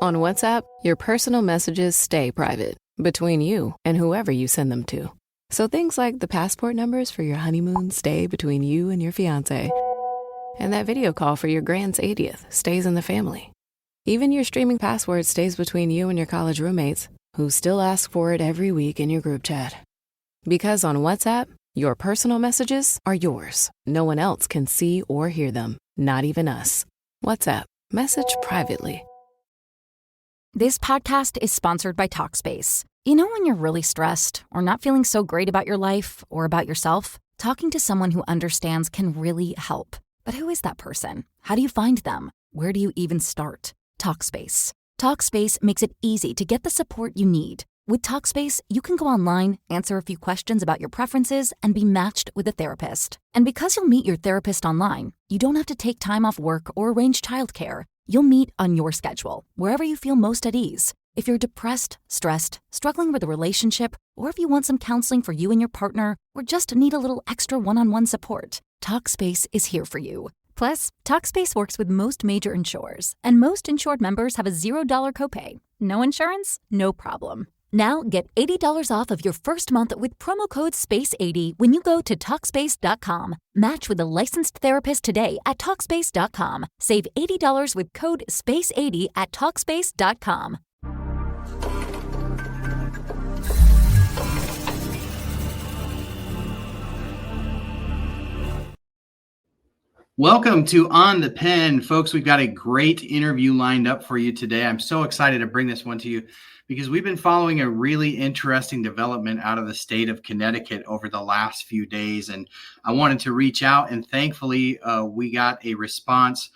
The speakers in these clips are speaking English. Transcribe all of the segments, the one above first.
On WhatsApp, your personal messages stay private, between you and whoever you send them to. So things like the passport numbers for your honeymoon stay between you and your fiancé. And that video call for your grand's 80th stays in the family. Even your streaming password stays between you and your college roommates, who still ask for it every week in your group chat. Because on WhatsApp, your personal messages are yours. No one else can see or hear them, not even us. WhatsApp, message privately. This podcast is sponsored by Talkspace. You know when you're really stressed or not feeling so great about your life or about yourself? Talking to someone who understands can really help. But who is that person? How do you find them? Where do you even start? Talkspace. Talkspace makes it easy to get the support you need. With Talkspace, you can go online, answer a few questions about your preferences, and be matched with a therapist. And because you'll meet your therapist online, you don't have to take time off work or arrange childcare. You'll meet on your schedule, wherever you feel most at ease. If you're depressed, stressed, struggling with a relationship, or if you want some counseling for you and your partner, or just need a little extra one-on-one support, Talkspace is here for you. Plus, Talkspace works with most major insurers, and most insured members have a $0 copay. No insurance? No problem. Now get $80 off of your first month with promo code SPACE80 when you go to Talkspace.com. Match with a licensed therapist today at Talkspace.com. Save $80 with code SPACE80 at Talkspace.com. Welcome to On the Pen, folks. We've got a great interview lined up for you today. I'm so excited to bring this one to you because we've been following a really interesting development out of the state of Connecticut over the last few days. And I wanted to reach out, and thankfully we got a response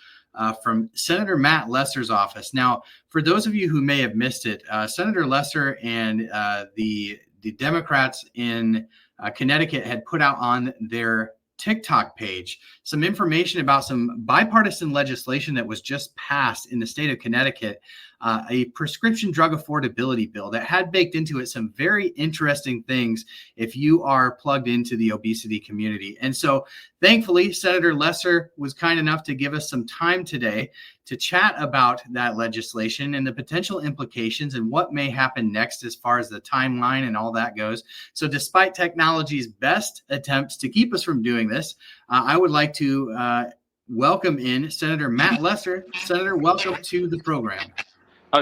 from Senator Matt Lesser's office. Now, for those of you who may have missed it, Senator Lesser and the Democrats in Connecticut had put out on their TikTok page some information about some bipartisan legislation that was just passed in the state of Connecticut, a prescription drug affordability bill that had baked into it some very interesting things if you are plugged into the obesity community. And so thankfully, Senator Lesser was kind enough to give us some time today to chat about that legislation and the potential implications and what may happen next as far as the timeline and all that goes. So despite technology's best attempts to keep us from doing this, I would like to welcome in Senator Matt Lesser. Senator, welcome to the program.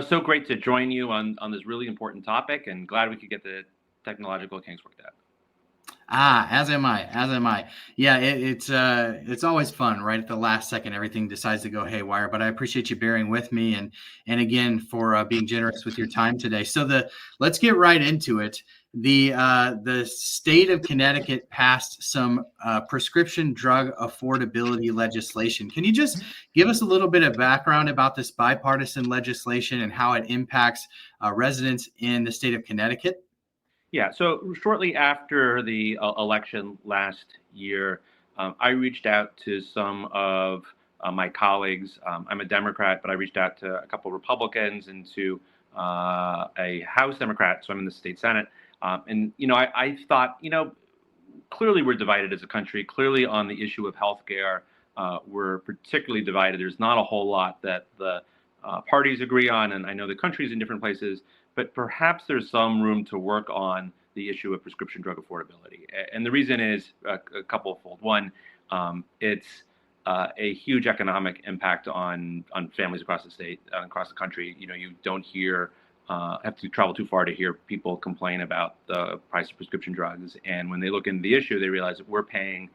So great to join you on this really important topic, and glad we could get the technological kinks worked out. As am I. Yeah, it's always fun, right? At the last second, everything decides to go haywire, but I appreciate you bearing with me and again for being generous with your time today. So let's get right into it. The state of Connecticut passed some prescription drug affordability legislation. Can you just give us a little bit of background about this bipartisan legislation and how it impacts residents in the state of Connecticut? Yeah, so shortly after the election last year, I reached out to some of my colleagues. I'm a Democrat, but I reached out to a couple of Republicans and to a House Democrat, so I'm in the state Senate. And, I thought, clearly we're divided as a country. Clearly on the issue of healthcare, we're particularly divided. There's not a whole lot that the parties agree on, and I know the country's in different places, but perhaps there's some room to work on the issue of prescription drug affordability. And the reason is a couple-fold. One, it's a huge economic impact on families across the state, across the country. You don't have to travel too far to hear people complain about the price of prescription drugs. And when they look into the issue, they realize that we're paying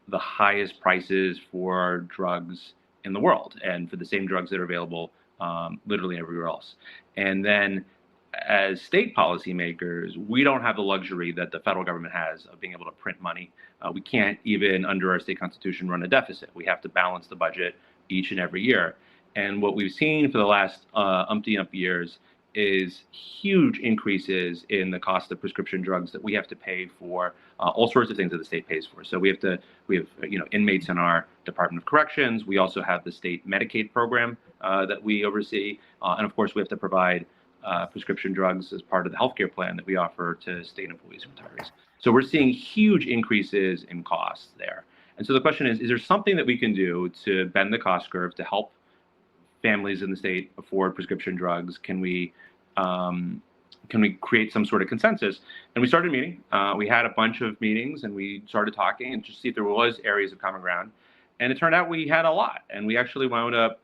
the highest prices for drugs in the world and for the same drugs that are available literally everywhere else. And then as state policymakers, we don't have the luxury that the federal government has of being able to print money. We can't even under our state constitution run a deficit. We have to balance the budget each and every year. And what we've seen for the last umpty years is huge increases in the cost of prescription drugs that we have to pay for all sorts of things that the state pays for. So we have inmates in our Department of Corrections. We also have the state Medicaid program that we oversee. And of course, we have to provide prescription drugs as part of the healthcare plan that we offer to state employees and retirees. So we're seeing huge increases in costs there. And so the question is there something that we can do to bend the cost curve to help families in the state afford prescription drugs? Can we create some sort of consensus? And we started meeting. We had a bunch of meetings, and we started talking and just see if there was areas of common ground. And it turned out we had a lot, and we actually wound up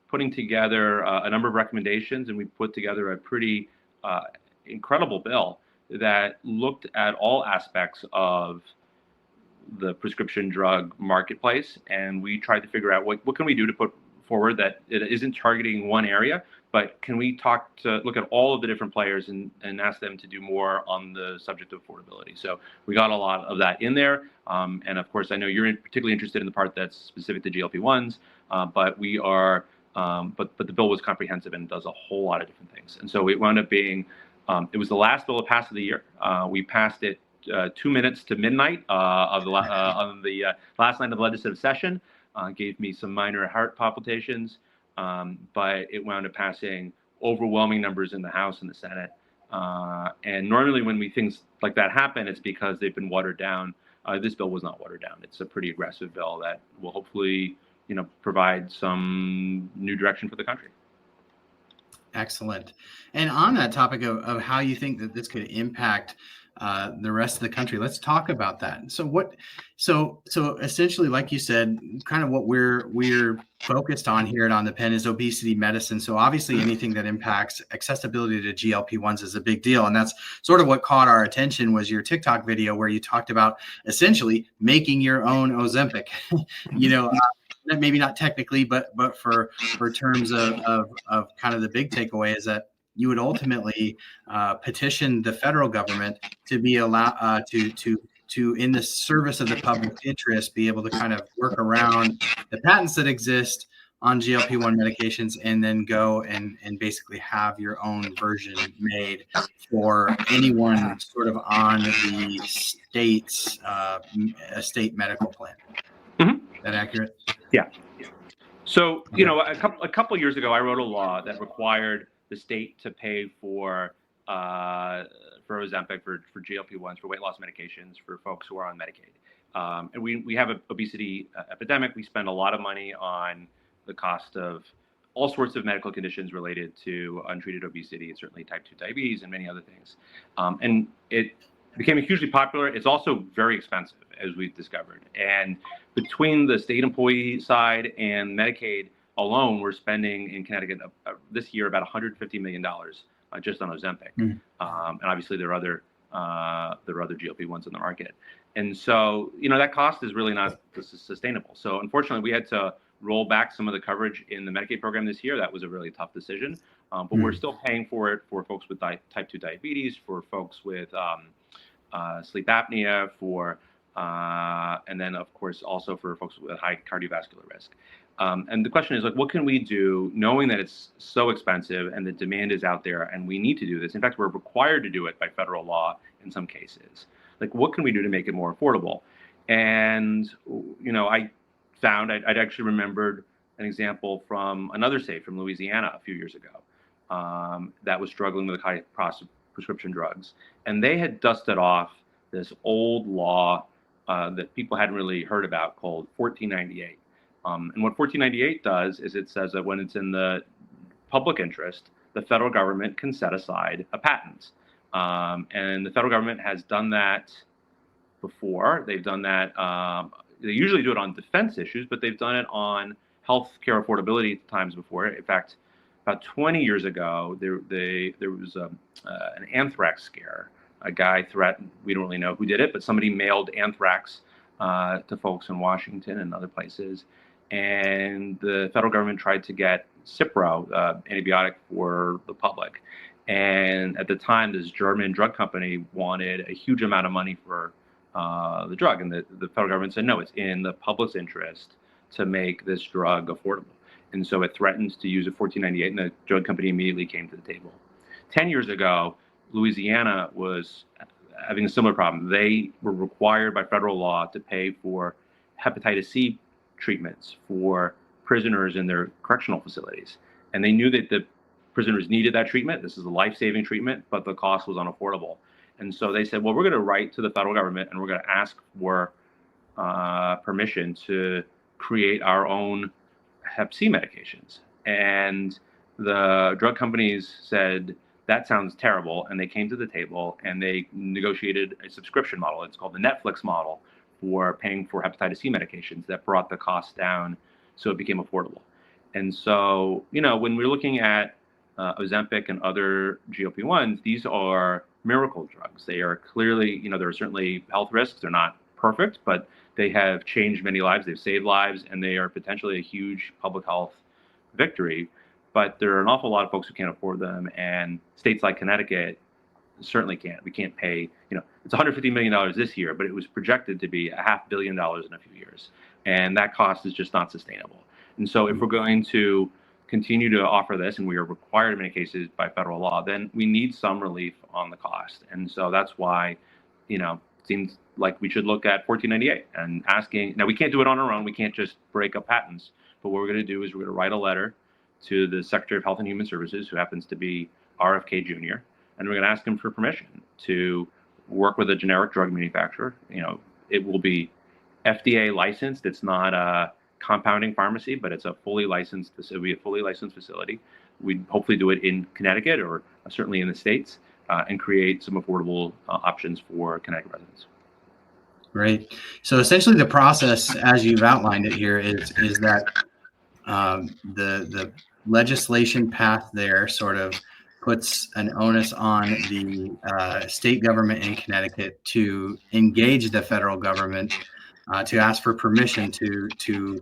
putting together a number of recommendations, and we put together a pretty incredible bill that looked at all aspects of the prescription drug marketplace, and we tried to figure out what can we do to put forward that it isn't targeting one area, but can we look at all of the different players and ask them to do more on the subject of affordability. So we got a lot of that in there, and of course I know you're particularly interested in the part that's specific to GLP-1s, but we are, but the bill was comprehensive and does a whole lot of different things. And so it wound up being, it was the last bill to pass of the year. We passed it 2 minutes to midnight on the last night of the legislative session. Gave me some minor heart palpitations, but it wound up passing overwhelming numbers in the House and the Senate. And normally when things like that happen, it's because they've been watered down. This bill was not watered down. It's a pretty aggressive bill that will hopefully, provide some new direction for the country. Excellent. And on that topic of how you think that this could impact the rest of the country, let's talk about that. So essentially, like you said, kind of what we're focused on here at OnThePen is obesity medicine. So obviously anything that impacts accessibility to GLP-1s is a big deal. And that's sort of what caught our attention was your TikTok video where you talked about essentially making your own Ozempic, maybe not technically, but for terms of kind of the big takeaway is that you would ultimately petition the federal government to be allowed to in the service of the public interest, be able to kind of work around the patents that exist on GLP-1 medications and then go and basically have your own version made for anyone sort of on the state's state medical plan. Mm-hmm. Is that accurate? Yeah. So, a couple years ago, I wrote a law that required the state to pay for Ozempic, for GLP-1s, for weight loss medications for folks who are on Medicaid. And we have an obesity epidemic. We spend a lot of money on the cost of all sorts of medical conditions related to untreated obesity, and certainly type 2 diabetes and many other things. And it became hugely popular. It's also very expensive, as we've discovered. And between the state employee side and Medicaid alone, we're spending in Connecticut this year about $150 million just on Ozempic. And obviously there are other GLP-1s in the market. And so, that cost is really not sustainable. So unfortunately, we had to roll back some of the coverage in the Medicaid program this year. That was a really tough decision. But we're still paying for it for folks with type 2 diabetes, for folks with sleep apnea, and then of course also for folks with high cardiovascular risk. And the question is, what can we do knowing that it's so expensive and the demand is out there and we need to do this? In fact, we're required to do it by federal law in some cases. What can we do to make it more affordable? And, I found I'd actually remembered an example from another state, from Louisiana a few years ago, that was struggling with high prescription drugs. And they had dusted off this old law that people hadn't really heard about called 1498. And what 1498 does is it says that when it's in the public interest, the federal government can set aside a patent. And the federal government has done that before. They've done that. They usually do it on defense issues, but they've done it on healthcare affordability times before. In fact, about 20 years ago, there was an anthrax scare. A guy threatened, we don't really know who did it, but somebody mailed anthrax to folks in Washington and other places. And the federal government tried to get Cipro, antibiotic for the public. And at the time, this German drug company wanted a huge amount of money for the drug. And the federal government said, no, it's in the public's interest to make this drug affordable. And so it threatens to use a 1498, and the drug company immediately came to the table. 10 years ago, Louisiana was having a similar problem. They were required by federal law to pay for hepatitis C treatments for prisoners in their correctional facilities. And they knew that the prisoners needed that treatment. This is a life-saving treatment, but the cost was unaffordable. And so they said, well, we're going to write to the federal government and we're going to ask for permission to create our own Hep C medications. And the drug companies said, that sounds terrible. And they came to the table and they negotiated a subscription model. It's called the Netflix model for paying for hepatitis C medications that brought the cost down so it became affordable. And so, when we're looking at Ozempic and other GLP-1s, these are miracle drugs. They are clearly, there are certainly health risks. They're not perfect, but they have changed many lives. They've saved lives, and they are potentially a huge public health victory. But there are an awful lot of folks who can't afford them, and states like Connecticut certainly can't. We can't pay, it's $150 million this year, but it was projected to be $500 million in a few years. And that cost is just not sustainable. And so if we're going to continue to offer this, and we are required in many cases by federal law, then we need some relief on the cost. And so that's why, it seems like we should look at 1498 and asking. Now, we can't do it on our own. We can't just break up patents. But what we're going to do is we're going to write a letter to the Secretary of Health and Human Services, who happens to be RFK Jr., and we're going to ask him for permission to work with a generic drug manufacturer. It will be FDA licensed. It's not a compounding pharmacy, but it's a fully licensed. It'll be a fully licensed facility. We'd hopefully do it in Connecticut or certainly in the States, and create some affordable options for Connecticut residents. Great. So essentially, the process, as you've outlined it here, is that the legislation path there sort of puts an onus on the state government in Connecticut to engage the federal government to ask for permission to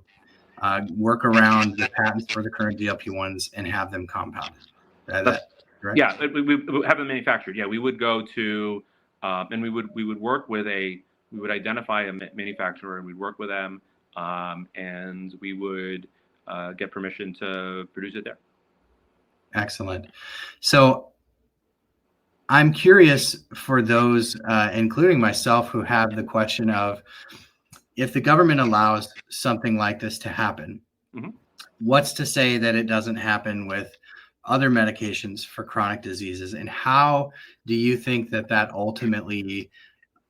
work around the patents for the current GLP-1s and have them compounded. That correct? Yeah, we have them manufactured. Yeah, we would go to and we would work with we would identify a manufacturer, and we'd work with them, and we would get permission to produce it there. Excellent. So I'm curious for those, including myself, who have the question of, if the government allows something like this to happen, what's to say that it doesn't happen with other medications for chronic diseases? And how do you think that ultimately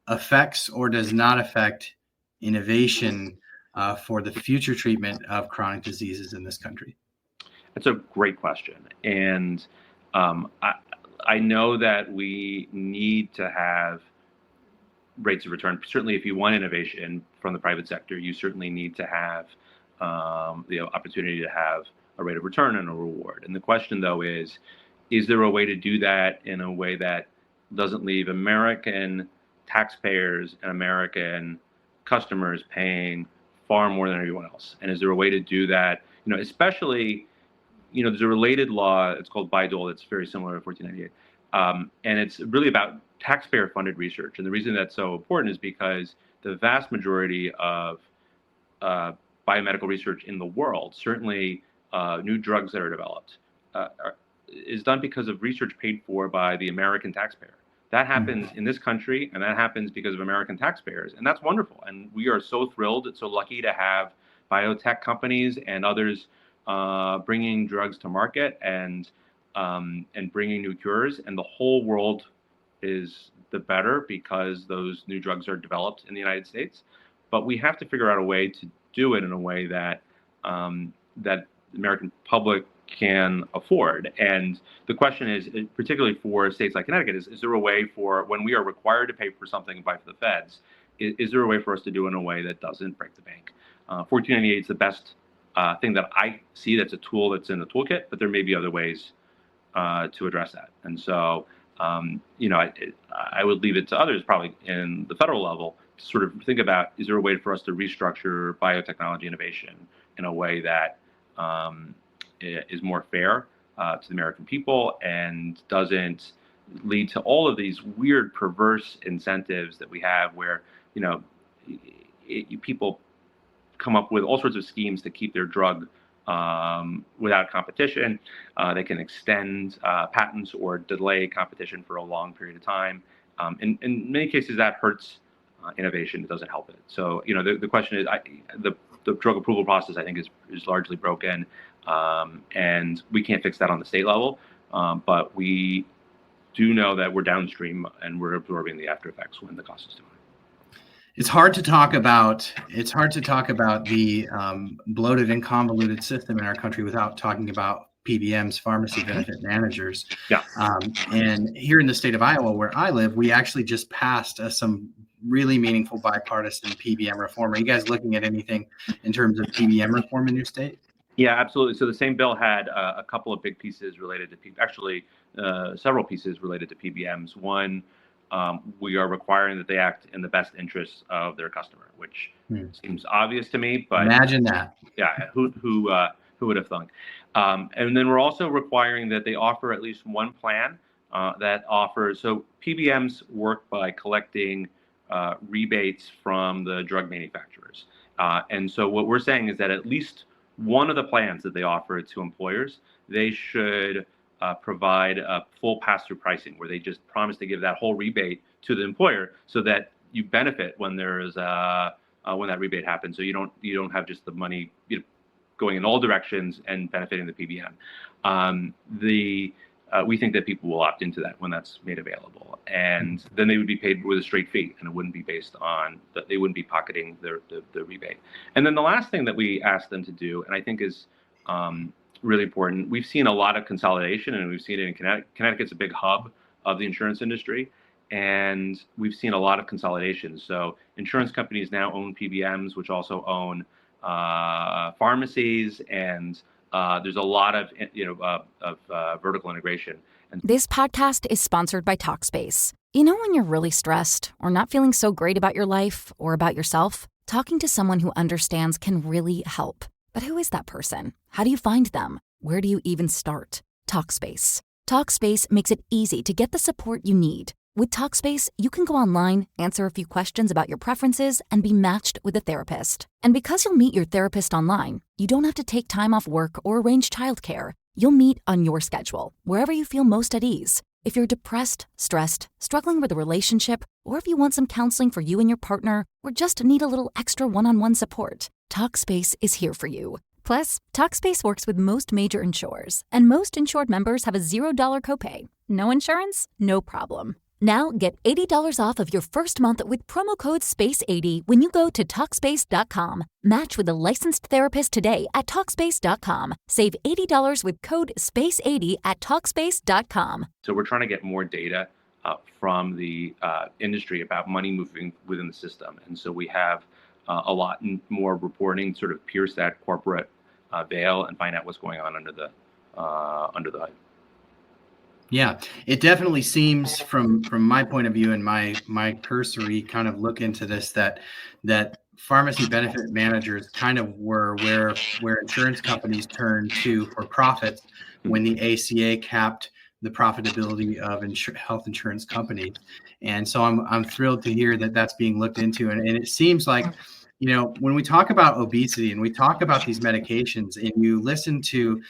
affects or does not affect innovation for the future treatment of chronic diseases in this country? That's a great question. And I know that we need to have rates of return. Certainly, if you want innovation from the private sector, you certainly need to have the opportunity to have a rate of return and a reward. And the question, though, is there a way to do that in a way that doesn't leave American taxpayers and American customers paying far more than everyone else? And is there a way to do that, especially, there's a related law, it's called Bayh-Dole, that's very similar to 1498. And it's really about taxpayer-funded research. And the reason that's so important is because the vast majority of biomedical research in the world, certainly new drugs that are developed, is done because of research paid for by the American taxpayer. That happens in this country, and that happens because of American taxpayers. And that's wonderful. And we are so thrilled and so lucky to have biotech companies and others bringing drugs to market and bringing new cures. And the whole world is the better because those new drugs are developed in the United States. But we have to figure out a way to do it in a way that that the American public can afford. And the question is, particularly for states like Connecticut, is there a way for, when we are required to pay for something and buy for the feds, is there a way for us to do it in a way that doesn't break the bank? 1498 is the best thing that I see that's a tool that's in the toolkit, but there may be other ways to address that. And so, I would leave it to others probably in the federal level to sort of think about, is there a way for us to restructure biotechnology innovation in a way that is more fair to the American people and doesn't lead to all of these weird, perverse incentives that we have where, people come up with all sorts of schemes to keep their drug without competition. They can extend patents or delay competition for a long period of time. In many cases, that hurts innovation. It doesn't help it. So, the question is, the drug approval process, I think, is largely broken, and we can't fix that on the state level. But we do know that we're downstream and we're absorbing the after effects when the cost is too high. It's hard to talk about. It's hard to talk about the bloated and convoluted system in our country without talking about PBMs, pharmacy benefit managers. Yeah. And here in the state of Iowa, where I live, we actually just passed some really meaningful bipartisan PBM reform. Are you guys looking at anything in terms of PBM reform in your state? Yeah, absolutely. So the same bill had a couple of big pieces related to several pieces related to PBMs. One, we are requiring that they act in the best interests of their customer, which seems obvious to me. But imagine that. Yeah, who would have thunk? And then we're also requiring that they offer at least one plan that offers. So PBMs work by collecting rebates from the drug manufacturers, and so what we're saying is that at least one of the plans that they offer to employers, they should provide a full pass-through pricing, where they just promise to give that whole rebate to the employer, so that you benefit when there's when that rebate happens. So you don't have just the money going in all directions and benefiting the PBM. We think that people will opt into that when that's made available, and then they would be paid with a straight fee, and it wouldn't be based on they wouldn't be pocketing the rebate. And then the last thing that we asked them to do, and I think is really important, we've seen a lot of consolidation, and we've seen it in Connecticut. Connecticut's a big hub of the insurance industry, and we've seen a lot of consolidation. So insurance companies now own PBMs, which also own pharmacies, and there's a lot of vertical integration. And This podcast is sponsored by Talkspace. You know when you're really stressed or not feeling so great about your life or about yourself? Talking to someone who understands can really help. But who is that person? How do you find them? Where do you even start? Talkspace. Talkspace makes it easy to get the support you need. With Talkspace, you can go online, answer a few questions about your preferences, and be matched with a therapist. And because you'll meet your therapist online, you don't have to take time off work or arrange childcare. You'll meet on your schedule, wherever you feel most at ease. If you're depressed, stressed, struggling with a relationship, or if you want some counseling for you and your partner, or just need a little extra one-on-one support, Talkspace is here for you. Plus, Talkspace works with most major insurers, and most insured members have a $0 copay. No insurance? No problem. Now get $80 off of your first month with promo code SPACE80 when you go to Talkspace.com. Match with a licensed therapist today at Talkspace.com. Save $80 with code SPACE80 at Talkspace.com. so we're trying to get more data from the industry about money moving within the system. And so we have a lot more reporting, sort of pierce that corporate veil and find out what's going on under the hood. Yeah, it definitely seems from my point of view and my cursory kind of look into this that pharmacy benefit managers kind of were where insurance companies turned to for profits when the ACA capped the profitability of health insurance companies. And so I'm thrilled to hear that that's being looked into. And it seems like, when we talk about obesity and we talk about these medications, and you listen to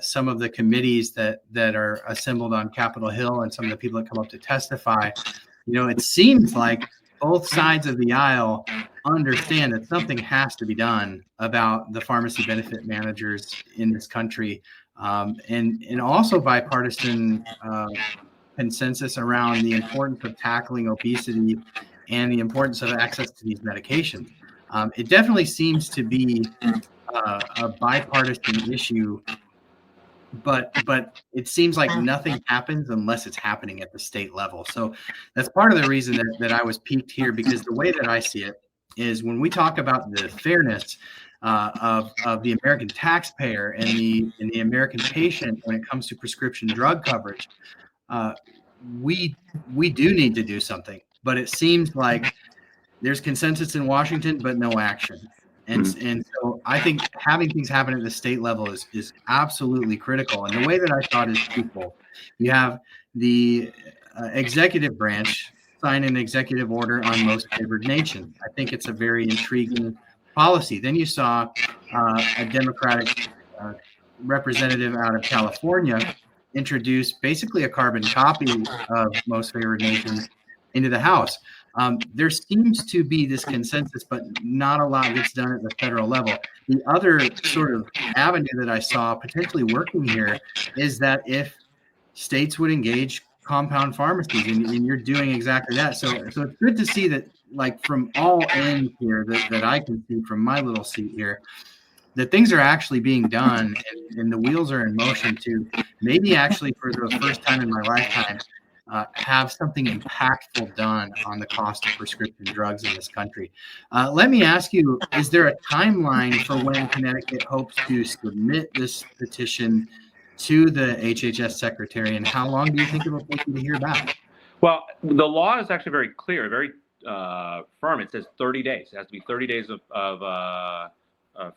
some of the committees that are assembled on Capitol Hill and some of the people that come up to testify, it seems like both sides of the aisle understand that something has to be done about the pharmacy benefit managers in this country, and also bipartisan consensus around the importance of tackling obesity and the importance of access to these medications. It definitely seems to be a bipartisan issue, but it seems like nothing happens unless it's happening at the state level. So that's part of the reason that I was piqued here, because the way that I see it is when we talk about the fairness of the American taxpayer and the American patient when it comes to prescription drug coverage, we do need to do something. But it seems like there's consensus in Washington, but no action. And so I think having things happen at the state level is absolutely critical. And the way that I thought is twofold. You have the executive branch sign an executive order on most favored nation. I think it's a very intriguing policy. Then you saw a Democratic representative out of California introduce basically a carbon copy of most favored nation into the House. There seems to be this consensus, but not a lot gets done at the federal level. The other sort of avenue that I saw potentially working here is that if states would engage compound pharmacies, and you're doing exactly that. So it's good to see that like from all ends here that I can see from my little seat here, that things are actually being done and the wheels are in motion to maybe actually for the first time in my lifetime have something impactful done on the cost of prescription drugs in this country. Let me ask you, is there a timeline for when Connecticut hopes to submit this petition to the HHS secretary, and how long do you think it will take you to hear back? Well, the law is actually very clear, very firm. It says 30 days. It has to be 30 days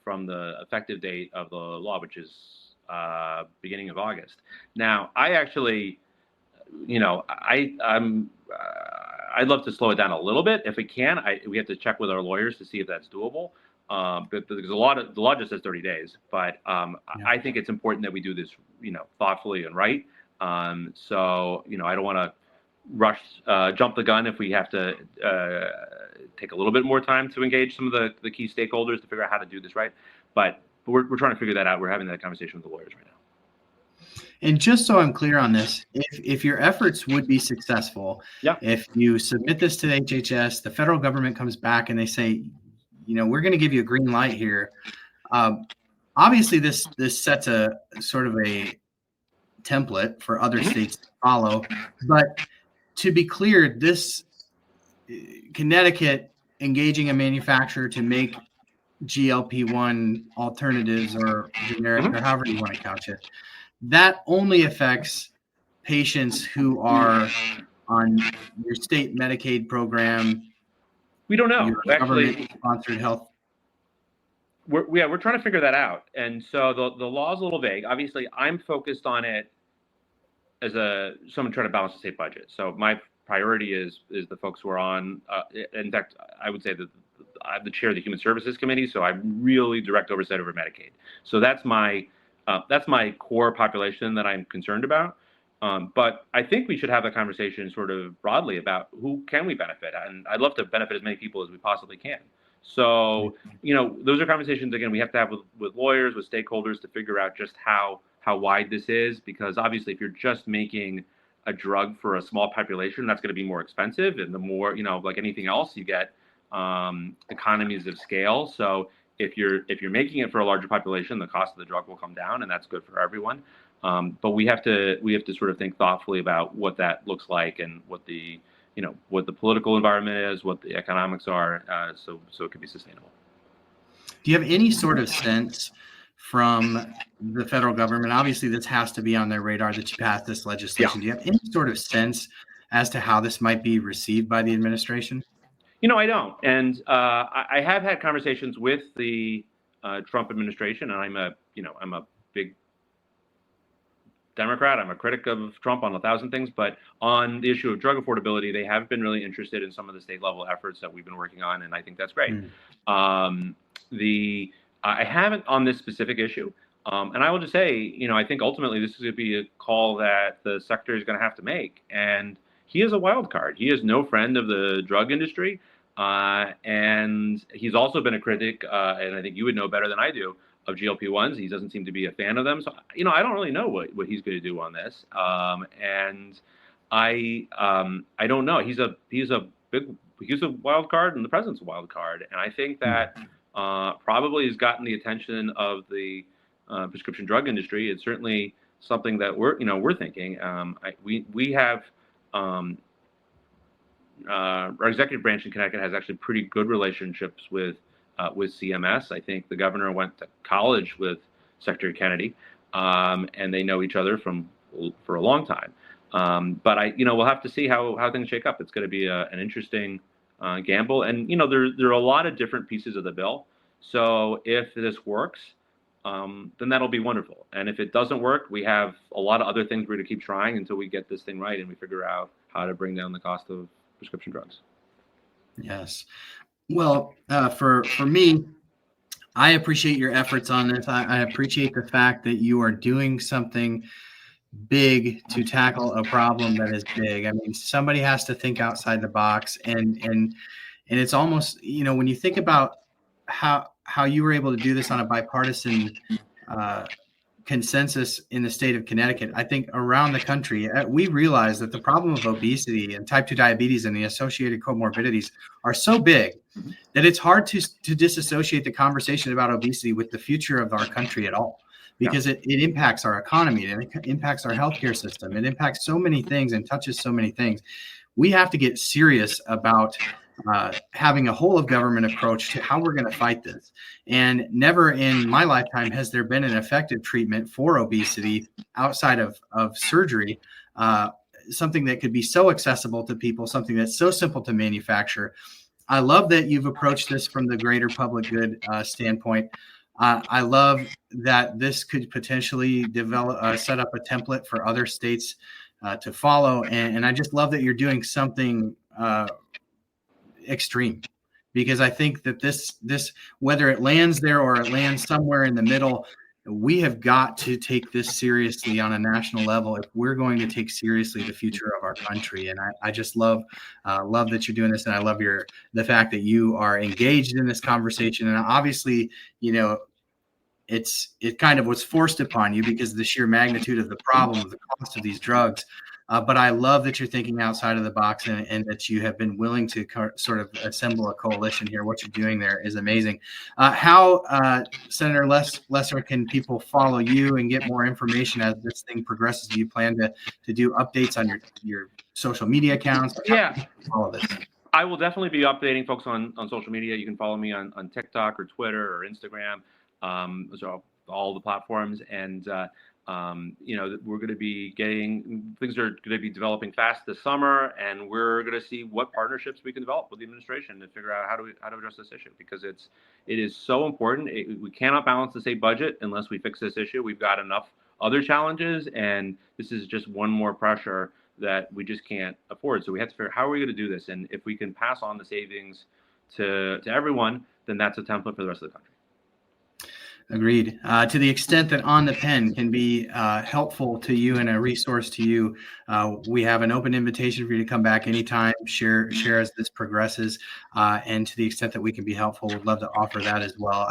from the effective date of the law, which is beginning of August. Now, I actually, I'd love to slow it down a little bit if we can. We have to check with our lawyers to see if that's doable. But because the law just says 30 days, but I think it's important that we do this, thoughtfully and right. So I don't want to jump the gun if we have to take a little bit more time to engage some of the key stakeholders to figure out how to do this right. But we're trying to figure that out. We're having that conversation with the lawyers right now. And just so I'm clear on this, if your efforts would be successful, if you submit this to the HHS, the federal government comes back and they say, we're going to give you a green light here. Obviously, this sets a sort of a template for other states to follow. But to be clear, this Connecticut engaging a manufacturer to make GLP-1 alternatives or generic or however you want to couch it, that only affects patients who are on your state Medicaid program. We don't know. Actually, sponsored health. We're trying to figure that out. And so the law is a little vague. Obviously, I'm focused on it as someone trying to balance the state budget. So my priority is the folks who are on. In fact, I would say that I'm the chair of the Human Services Committee, so I really direct oversight over Medicaid. So that's my core population that I'm concerned about. But I think we should have a conversation sort of broadly about who can we benefit, and I'd love to benefit as many people as we possibly can. So, those are conversations, again, we have to have with lawyers, with stakeholders to figure out just how wide this is, because obviously if you're just making a drug for a small population, that's going to be more expensive. And the more, like anything else, you get economies of scale. So if you're making it for a larger population, the cost of the drug will come down, and that's good for everyone. But we have to sort of think thoughtfully about what that looks like and what the political environment is, what the economics are, so it can be sustainable. Do you have any sort of sense from the federal government? Obviously, this has to be on their radar that you pass this legislation. Do you have any sort of sense as to how this might be received by the administration? I don't. And I have had conversations with the Trump administration, and I'm a big Democrat. I'm a critic of Trump on 1,000 things, but on the issue of drug affordability, they have been really interested in some of the state level efforts that we've been working on, and I think that's great. I haven't on this specific issue, and I will just say, I think ultimately this is going to be a call that the secretary is going to have to make, and he is a wild card. He is no friend of the drug industry, and he's also been a critic, and I think you would know better than I do, of GLP-1s. He doesn't seem to be a fan of them. So, I don't really know what he's going to do on this. And I don't know. He's a wild card, and the president's a wild card. And I think that probably has gotten the attention of the prescription drug industry. It's certainly something that we're thinking. We have our executive branch in Connecticut has actually pretty good relationships with CMS. I think the governor went to college with Secretary Kennedy, and they know each other for a long time. But we'll have to see how things shake up. It's going to be an interesting gamble, and there are a lot of different pieces of the bill. So if this works, then that'll be wonderful. And if it doesn't work, we have a lot of other things we're going to keep trying until we get this thing right and we figure out how to bring down the cost of prescription drugs. Yes. Well, for me, I appreciate your efforts on this. I appreciate the fact that you are doing something big to tackle a problem that is big. I mean, somebody has to think outside the box, and it's almost, when you think about how you were able to do this on a bipartisan consensus in the state of Connecticut, I think around the country, we realize that the problem of obesity and type 2 diabetes and the associated comorbidities are so big that it's hard to disassociate the conversation about obesity with the future of our country at all, because it impacts our economy, and it impacts our healthcare system. It impacts so many things and touches so many things. We have to get serious about having a whole of government approach to how we're going to fight this. And never in my lifetime has there been an effective treatment for obesity outside of surgery, something that could be so accessible to people, something that's so simple to manufacture. I love that you've approached this from the greater public good standpoint. I love that this could potentially set up a template for other states to follow. And I just love that you're doing something extreme, because I think that this whether it lands there or it lands somewhere in the middle, we have got to take this seriously on a national level if we're going to take seriously the future of our country. And I just love that you're doing this, and I love the fact that you are engaged in this conversation. And obviously, it kind of was forced upon you because of the sheer magnitude of the problem of the cost of these drugs. But I love that you're thinking outside of the box, and that you have been willing to sort of assemble a coalition here. What you're doing there is amazing. How, Senator Lesser, can people follow you and get more information as this thing progresses? Do you plan to do updates on your social media accounts? Yeah. All of this. I will definitely be updating folks on social media. You can follow me on TikTok or Twitter or Instagram. Those are all the platforms. And we're going to be things are going to be developing fast this summer, and we're going to see what partnerships we can develop with the administration to figure out how to address this issue, because it is so important. We cannot balance the state budget unless we fix this issue. We've got enough other challenges, and this is just one more pressure that we just can't afford. So we have to figure out how are we going to do this, and if we can pass on the savings to everyone, then that's a template for the rest of the country. Agreed. To the extent that OnThePen can be helpful to you and a resource to you, we have an open invitation for you to come back anytime, share as this progresses, and to the extent that we can be helpful, we'd love to offer that as well.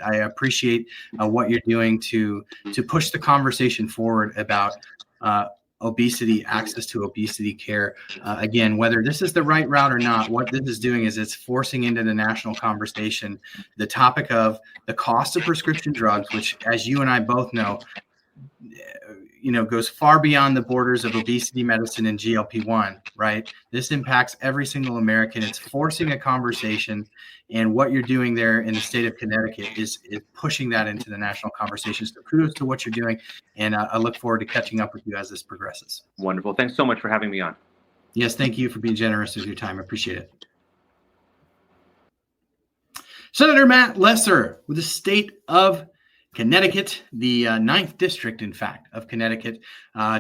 I appreciate what you're doing to push the conversation forward about obesity, access to obesity care. Again, whether this is the right route or not, what this is doing is it's forcing into the national conversation the topic of the cost of prescription drugs, which, as you and I both know, goes far beyond the borders of obesity medicine and GLP-1, right? This impacts every single American. It's forcing a conversation, and what you're doing there in the state of Connecticut is pushing that into the national conversation. So kudos to what you're doing, and I look forward to catching up with you as this progresses. Wonderful. Thanks so much for having me on. Yes, thank you for being generous with your time. I appreciate it. Senator Matt Lesser with the state of Connecticut, the 9th district, in fact, of Connecticut,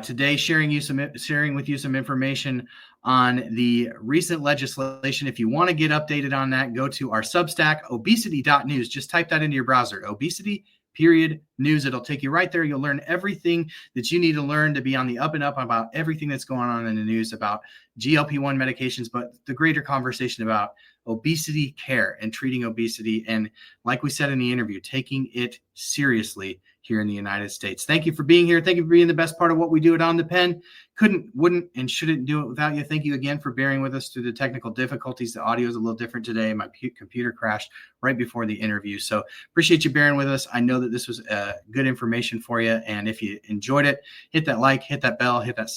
today sharing with you some information on the recent legislation. If you want to get updated on that, go to our Substack, obesity.news. Just type that into your browser, obesity.news. It'll take you right there. You'll learn everything that you need to learn to be on the up and up about everything that's going on in the news about GLP-1 medications, but the greater conversation about obesity care and treating obesity. And like we said in the interview, taking it seriously here in the United States. Thank you for being here. Thank you for being the best part of what we do at OnThePen. Couldn't, wouldn't, and shouldn't do it without you. Thank you again for bearing with us through the technical difficulties. The audio is a little different today. My computer crashed right before the interview. So appreciate you bearing with us. I know that this was good information for you. And if you enjoyed it, hit that like, hit that bell, hit that